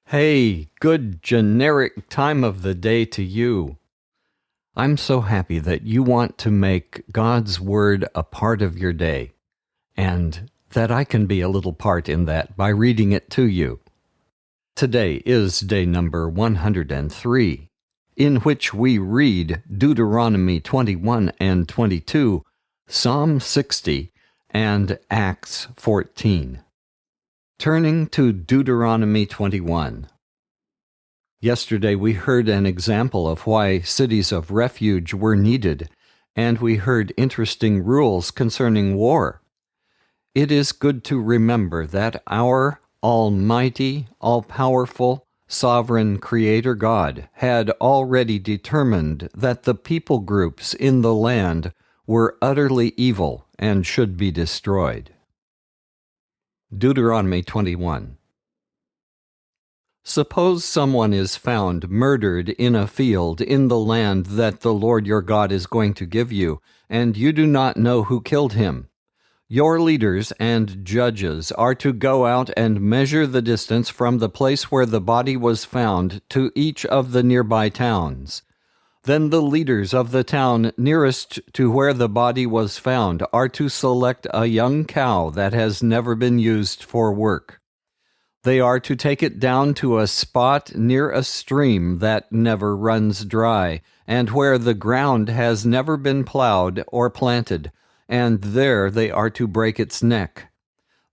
Hey, good generic time of the day to you. I'm so happy that you want to make God's Word a part of your day, and that I can be a little part in that by reading it to you. Today is day number 103, in which we read Deuteronomy 21 and 22, Psalm 60, and Acts 14. Turning to Deuteronomy 21. Yesterday we heard an example of why cities of refuge were needed, and we heard interesting rules concerning war. It is good to remember that our almighty, all-powerful, sovereign Creator God had already determined that the people groups in the land were utterly evil and should be destroyed. Deuteronomy 21. Suppose someone is found murdered in a field in the land that the Lord your God is going to give you, and you do not know who killed him. Your leaders and judges are to go out and measure the distance from the place where the body was found to each of the nearby towns. Then the leaders of the town nearest to where the body was found are to select a young cow that has never been used for work. They are to take it down to a spot near a stream that never runs dry, and where the ground has never been plowed or planted, and there they are to break its neck.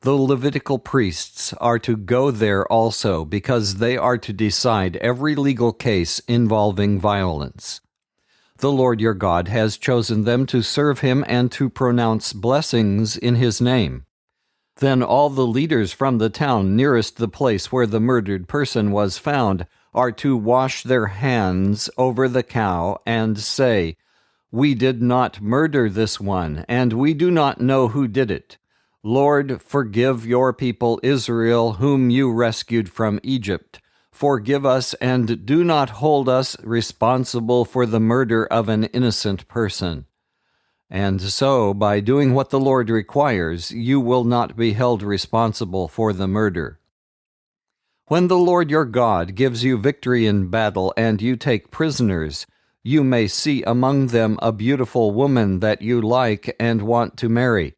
The Levitical priests are to go there also, because they are to decide every legal case involving violence. The Lord your God has chosen them to serve him and to pronounce blessings in his name. Then all the leaders from the town nearest the place where the murdered person was found are to wash their hands over the cow and say, "We did not murder this one, and we do not know who did it. Lord, forgive your people Israel, whom you rescued from Egypt. Forgive us, and do not hold us responsible for the murder of an innocent person." And so, by doing what the Lord requires, you will not be held responsible for the murder. When the Lord your God gives you victory in battle and you take prisoners, you may see among them a beautiful woman that you like and want to marry.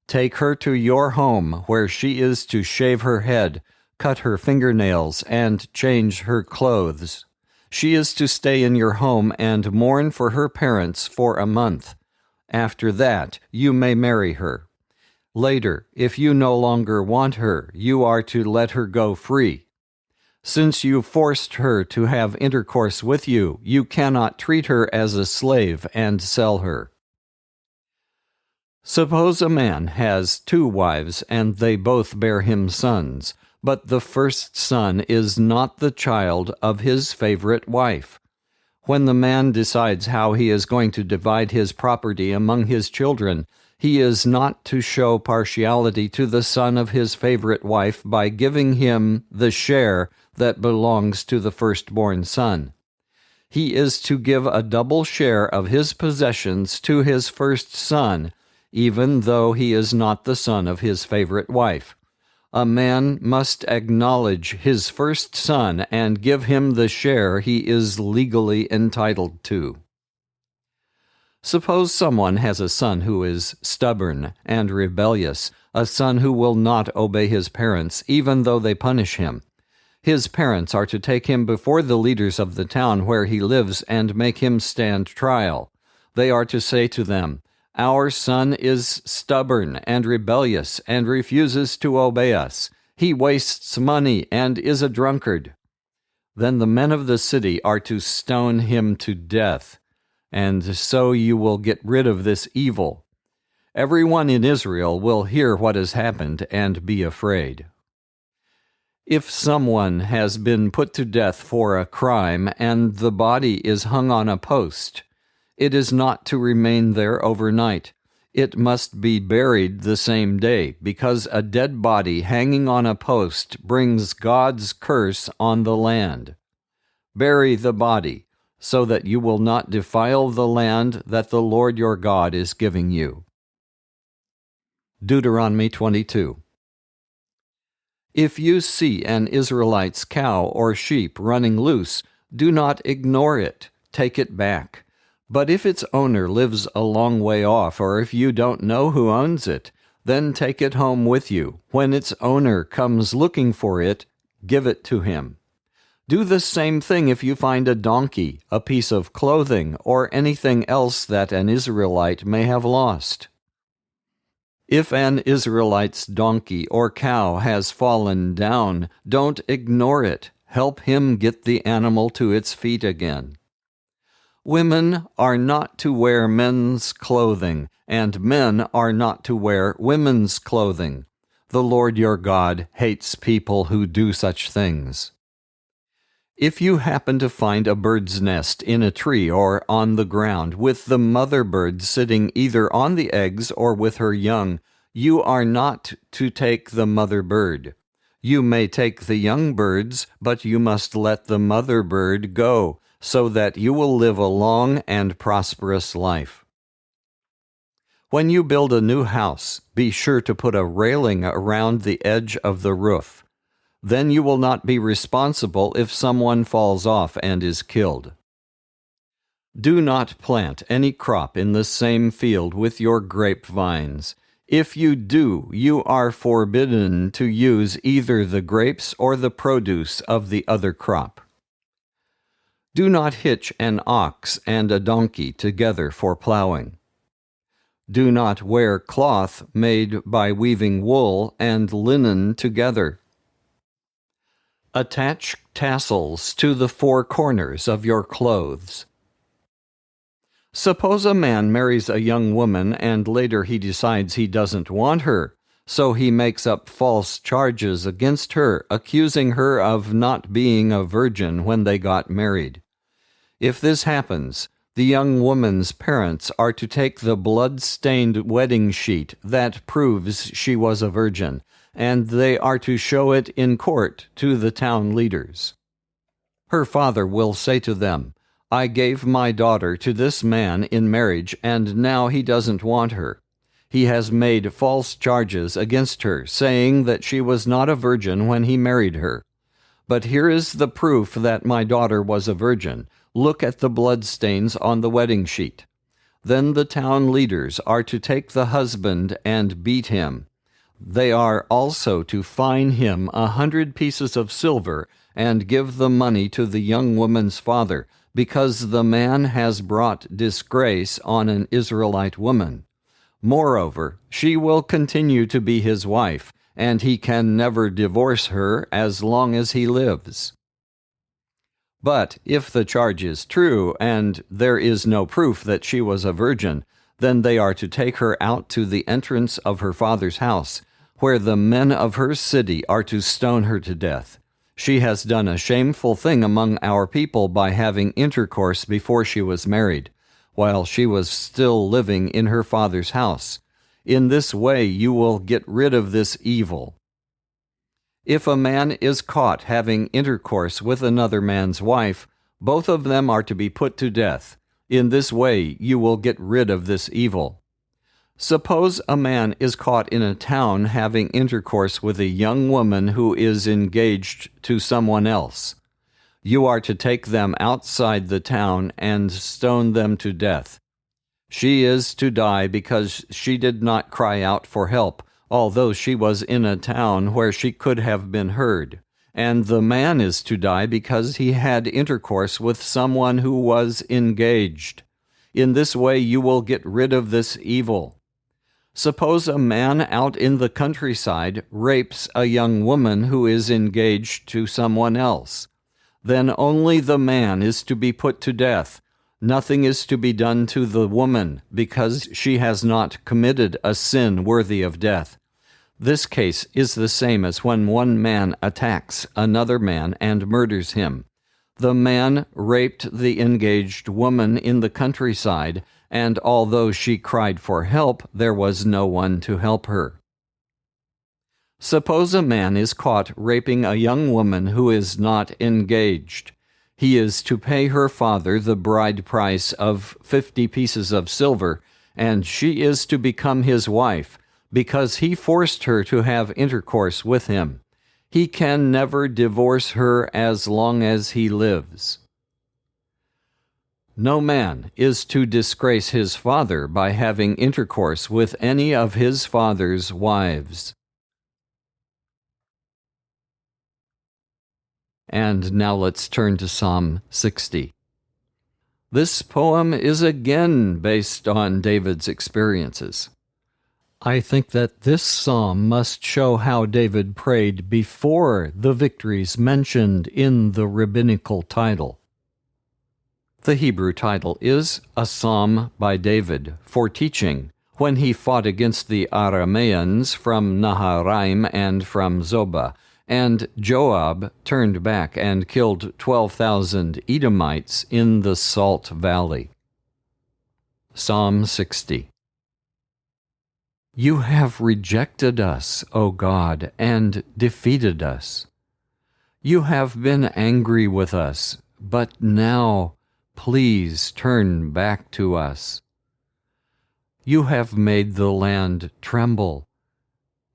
Take her to your home, where she is to shave her head, cut her fingernails, and change her clothes. She is to stay in your home and mourn for her parents for a month. After that, you may marry her. Later, if you no longer want her, you are to let her go free. Since you forced her to have intercourse with you, you cannot treat her as a slave and sell her. Suppose a man has 2 wives, and they both bear him sons, but the first son is not the child of his favorite wife. When the man decides how he is going to divide his property among his children, he is not to show partiality to the son of his favorite wife by giving him the share that belongs to the firstborn son. He is to give a double share of his possessions to his first son, even though he is not the son of his favorite wife. A man must acknowledge his first son and give him the share he is legally entitled to. Suppose someone has a son who is stubborn and rebellious, a son who will not obey his parents, even though they punish him. His parents are to take him before the leaders of the town where he lives and make him stand trial. They are to say to them, "Our son is stubborn and rebellious and refuses to obey us. He wastes money and is a drunkard." Then the men of the city are to stone him to death, and so you will get rid of this evil. Everyone in Israel will hear what has happened and be afraid. If someone has been put to death for a crime and the body is hung on a post, it is not to remain there overnight. It must be buried the same day, because a dead body hanging on a post brings God's curse on the land. Bury the body, so that you will not defile the land that the Lord your God is giving you. Deuteronomy 22. If you see an Israelite's cow or sheep running loose, do not ignore it. Take it back. But if its owner lives a long way off, or if you don't know who owns it, then take it home with you. When its owner comes looking for it, give it to him. Do the same thing if you find a donkey, a piece of clothing, or anything else that an Israelite may have lost. If an Israelite's donkey or cow has fallen down, don't ignore it. Help him get the animal to its feet again. Women are not to wear men's clothing, and men are not to wear women's clothing. The Lord your God hates people who do such things. If you happen to find a bird's nest in a tree or on the ground with the mother bird sitting either on the eggs or with her young, you are not to take the mother bird. You may take the young birds, but you must let the mother bird go, so that you will live a long and prosperous life. When you build a new house, be sure to put a railing around the edge of the roof. Then you will not be responsible if someone falls off and is killed. Do not plant any crop in the same field with your grapevines. If you do, you are forbidden to use either the grapes or the produce of the other crop. Do not hitch an ox and a donkey together for plowing. Do not wear cloth made by weaving wool and linen together. Attach tassels to the four corners of your clothes. Suppose a man marries a young woman and later he decides he doesn't want her, so he makes up false charges against her, accusing her of not being a virgin when they got married. If this happens, the young woman's parents are to take the blood-stained wedding sheet that proves she was a virgin, and they are to show it in court to the town leaders. Her father will say to them, "I gave my daughter to this man in marriage, and now he doesn't want her. He has made false charges against her, saying that she was not a virgin when he married her. But here is the proof that my daughter was a virgin. Look at the bloodstains on the wedding sheet." Then the town leaders are to take the husband and beat him. They are also to fine him 100 pieces of silver and give the money to the young woman's father, because the man has brought disgrace on an Israelite woman. Moreover, she will continue to be his wife, and he can never divorce her as long as he lives. But if the charge is true, and there is no proof that she was a virgin, then they are to take her out to the entrance of her father's house, where the men of her city are to stone her to death. She has done a shameful thing among our people by having intercourse before she was married, while she was still living in her father's house. In this way you will get rid of this evil. If a man is caught having intercourse with another man's wife, both of them are to be put to death. In this way you will get rid of this evil. Suppose a man is caught in a town having intercourse with a young woman who is engaged to someone else. You are to take them outside the town and stone them to death. She is to die because she did not cry out for help, although she was in a town where she could have been heard. And the man is to die because he had intercourse with someone who was engaged. In this way you will get rid of this evil. Suppose a man out in the countryside rapes a young woman who is engaged to someone else. Then only the man is to be put to death. Nothing is to be done to the woman, because she has not committed a sin worthy of death. This case is the same as when one man attacks another man and murders him. The man raped the engaged woman in the countryside, and although she cried for help, there was no one to help her. Suppose a man is caught raping a young woman who is not engaged. He is to pay her father the bride price of 50 pieces of silver, and she is to become his wife, because he forced her to have intercourse with him. He can never divorce her as long as he lives. No man is to disgrace his father by having intercourse with any of his father's wives. And now let's turn to Psalm 60. This poem is again based on David's experiences. I think that this psalm must show how David prayed before the victories mentioned in the rabbinical title. The Hebrew title is a psalm by David for teaching when he fought against the Arameans from Naharaim and from Zobah, and Joab turned back and killed 12,000 Edomites in the Salt Valley. Psalm 60. You have rejected us, O God, and defeated us. You have been angry with us, but now, please turn back to us. You have made the land tremble,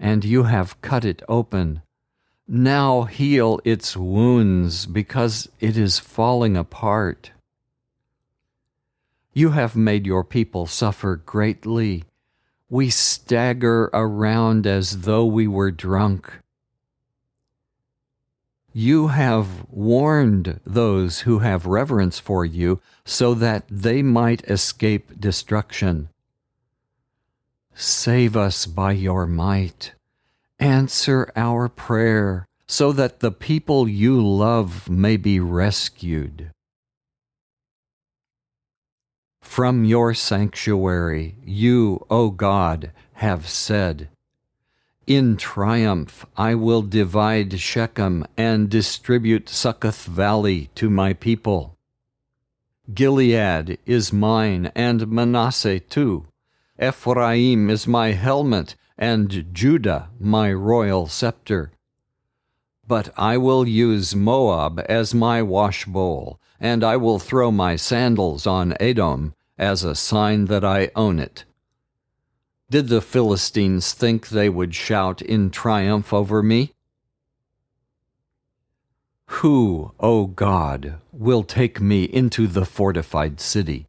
and you have cut it open. Now heal its wounds, because it is falling apart. You have made your people suffer greatly. We stagger around as though we were drunk. You have warned those who have reverence for you so that they might escape destruction. Save us by your might. Answer our prayer so that the people you love may be rescued. From your sanctuary, you, O God, have said, in triumph I will divide Shechem and distribute Sukkoth Valley to my people. Gilead is mine, and Manasseh too. Ephraim is my helmet, and Judah my royal scepter. But I will use Moab as my washbowl, and I will throw my sandals on Edom as a sign that I own it. Did the Philistines think they would shout in triumph over me? Who, O God, will take me into the fortified city?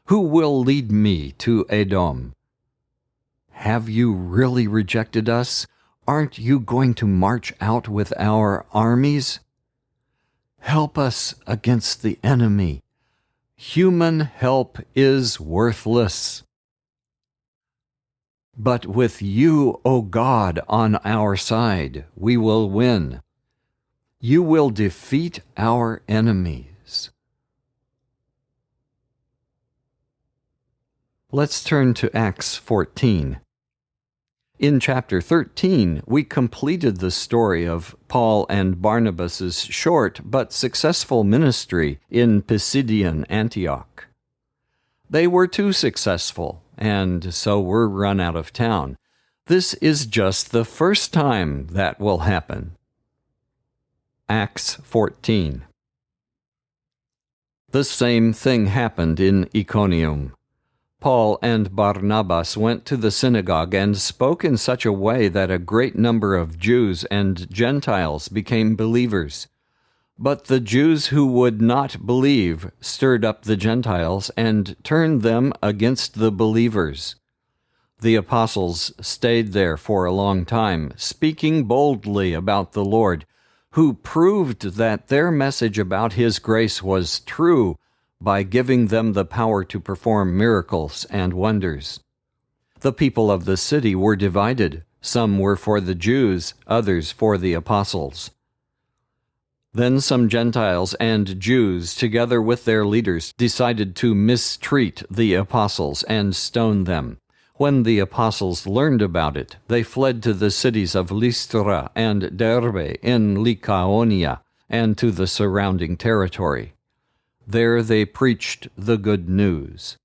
Who will lead me to Edom? Have you really rejected us? Aren't you going to march out with our armies? Help us against the enemy. Human help is worthless. But with you, O God, on our side, we will win. You will defeat our enemies. Let's turn to Acts 14. In chapter 13, we completed the story of Paul and Barnabas' short but successful ministry in Pisidian Antioch. They were too successful, and so were run out of town. This is just the first time that will happen. Acts 14. The same thing happened in Iconium. Paul and Barnabas went to the synagogue and spoke in such a way that a great number of Jews and Gentiles became believers. But the Jews who would not believe stirred up the Gentiles and turned them against the believers. The apostles stayed there for a long time, speaking boldly about the Lord, who proved that their message about His grace was true by giving them the power to perform miracles and wonders. The people of the city were divided. Some were for the Jews, others for the apostles. Then some Gentiles and Jews, together with their leaders, decided to mistreat the apostles and stone them. When the apostles learned about it, they fled to the cities of Lystra and Derbe in Lycaonia and to the surrounding territory. There they preached the good news.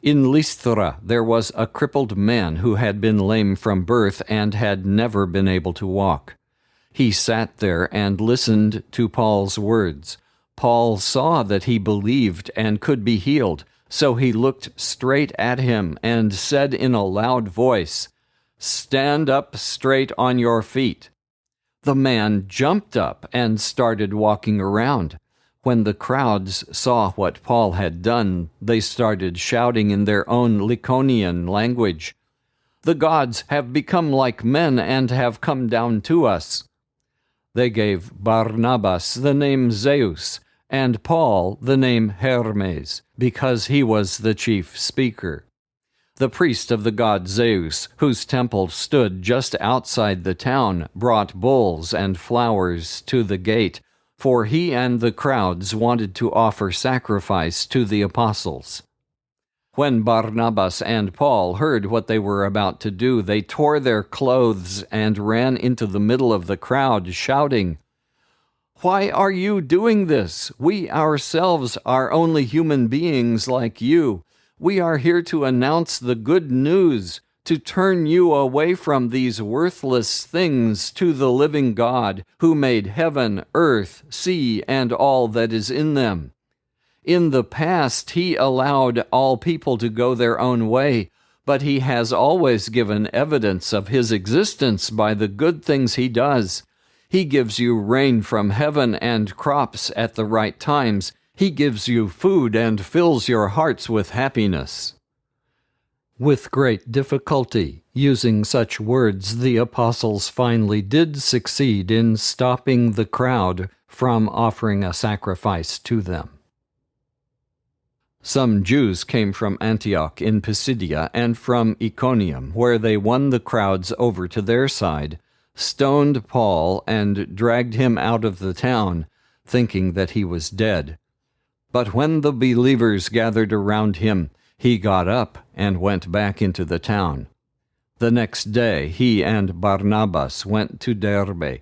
In Lystra there was a crippled man who had been lame from birth and had never been able to walk. He sat there and listened to Paul's words. Paul saw that he believed and could be healed, so he looked straight at him and said in a loud voice, "Stand up straight on your feet." The man jumped up and started walking around. When the crowds saw what Paul had done, they started shouting in their own Iconian language, "The gods have become like men and have come down to us." They gave Barnabas the name Zeus, and Paul the name Hermes, because he was the chief speaker. The priest of the god Zeus, whose temple stood just outside the town, brought bulls and flowers to the gate, for he and the crowds wanted to offer sacrifice to the apostles. When Barnabas and Paul heard what they were about to do, they tore their clothes and ran into the middle of the crowd, shouting, "Why are you doing this? We ourselves are only human beings like you. We are here to announce the good news, to turn you away from these worthless things to the living God, who made heaven, earth, sea, and all that is in them. In the past, he allowed all people to go their own way, but he has always given evidence of his existence by the good things he does. He gives you rain from heaven and crops at the right times. He gives you food and fills your hearts with happiness." With great difficulty, using such words, the apostles finally did succeed in stopping the crowd from offering a sacrifice to them. Some Jews came from Antioch in Pisidia and from Iconium, where they won the crowds over to their side, stoned Paul, and dragged him out of the town, thinking that he was dead. But when the believers gathered around him, he got up and went back into the town. The next day he and Barnabas went to Derbe.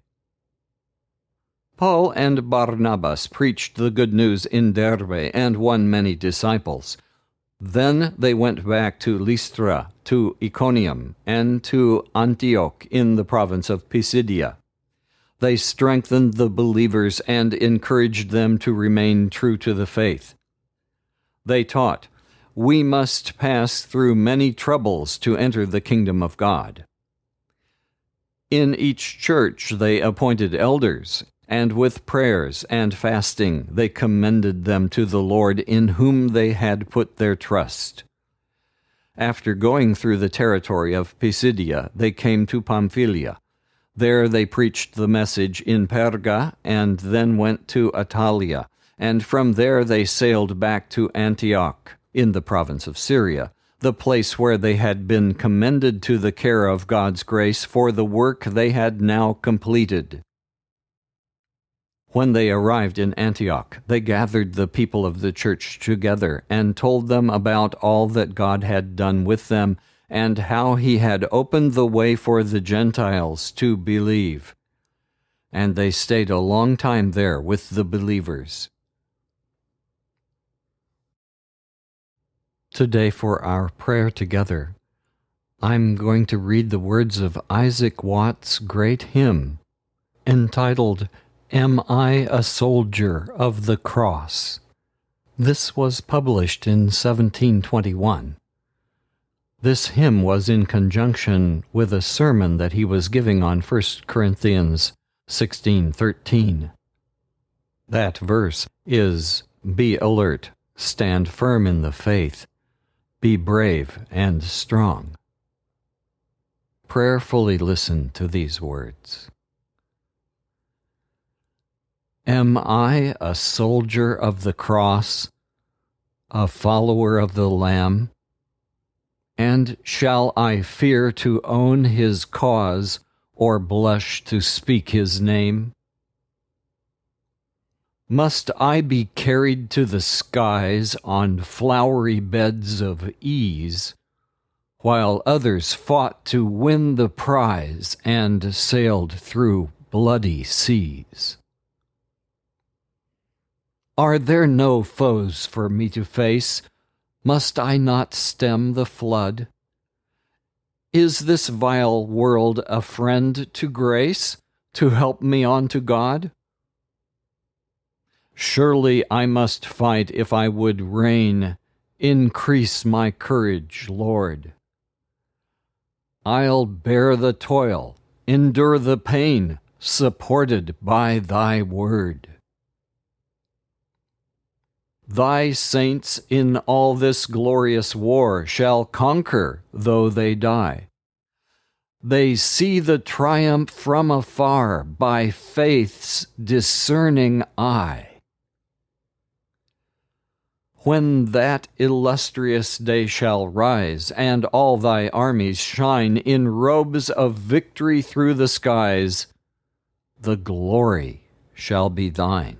Paul and Barnabas preached the good news in Derbe and won many disciples. Then they went back to Lystra, to Iconium, and to Antioch in the province of Pisidia. They strengthened the believers and encouraged them to remain true to the faith. They taught, "We must pass through many troubles to enter the kingdom of God." In each church they appointed elders, and with prayers and fasting they commended them to the Lord in whom they had put their trust. After going through the territory of Pisidia, they came to Pamphylia. There they preached the message in Perga and then went to Attalia, and from there they sailed back to Antioch in the province of Syria, the place where they had been commended to the care of God's grace for the work they had now completed. When they arrived in Antioch, they gathered the people of the church together and told them about all that God had done with them and how he had opened the way for the Gentiles to believe. And they stayed a long time there with the believers. Today, for our prayer together, I'm going to read the words of Isaac Watts' great hymn entitled, "Am I a Soldier of the Cross?" This was published in 1721. This hymn was in conjunction with a sermon that he was giving on 1 Corinthians 16:13. That verse is, "Be alert, stand firm in the faith, be brave and strong." Prayerfully listen to these words. Am I a soldier of the cross, a follower of the Lamb? And shall I fear to own his cause, or blush to speak his name? Must I be carried to the skies on flowery beds of ease, while others fought to win the prize and sailed through bloody seas? Are there no foes for me to face? Must I not stem the flood? Is this vile world a friend to grace, to help me on to God? Surely I must fight if I would reign. Increase my courage, Lord. I'll bear the toil, endure the pain, supported by thy word. Thy saints in all this glorious war shall conquer, though they die. They see the triumph from afar by faith's discerning eye. When that illustrious day shall rise, and all thy armies shine in robes of victory through the skies, the glory shall be thine.